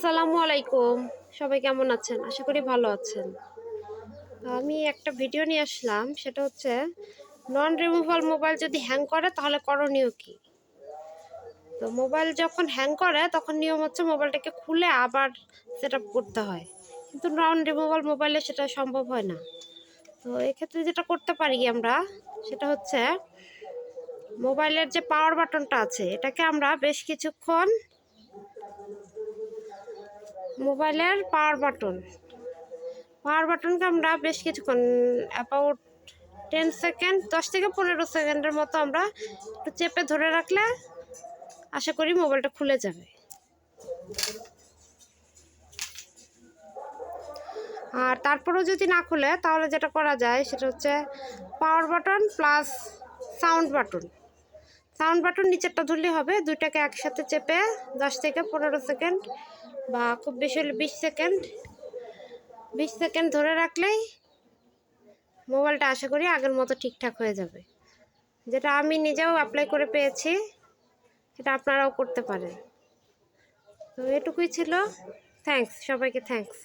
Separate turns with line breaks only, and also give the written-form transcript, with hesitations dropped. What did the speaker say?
আসসালামু আলাইকুম। সবাই কেমন আছেন? আশা করি ভালো আছেন। আমি একটা ভিডিও নিয়ে আসলাম, সেটা হচ্ছে নন রিমুভাল মোবাইল যদি হ্যাং করে তাহলে করণীয় কি? তো মোবাইল যখন হ্যাং করে তখন নিয়ম হচ্ছে মোবাইলটাকে খুলে আবার সেটআপ করতে হয়। কিন্তু নন রিমুভাল মোবাইলে সেটা সম্ভব হয় না। তো এক্ষেত্রে যেটা করতে পারি আমরা, সেটা হচ্ছে মোবাইলের যে পাওয়ার বাটনটা আছে এটাকে আমরা বেশ কিছুক্ষণ মোবাইলের পাওয়ার বাটনকে আমরা বেশ কিছুক্ষণ অ্যাবাউট 10 সেকেন্ড 10 থেকে 15 সেকেন্ডের মতো আমরা একটু চেপে ধরে রাখলে আশা করি মোবাইলটা খুলে যাবে। আর তারপরেও যদি না খুলে তাহলে যেটা করা যায় সেটা হচ্ছে power button plus sound button নিচেরটা ধরলে হবে, দুইটাকে একসাথে চেপে 10 থেকে 15 সেকেন্ড বা খুব বেশি হলে 20 সেকেন্ড ধরে রাখলেই মোবাইলটা আশা করি আগের মতো ঠিকঠাক হয়ে যাবে। যেটা আমি নিজেও অ্যাপ্লাই করে পেয়েছি, সেটা আপনারাও করতে পারেন। তো এটুকুই ছিল। থ্যাঙ্কস, সবাইকে থ্যাঙ্কস।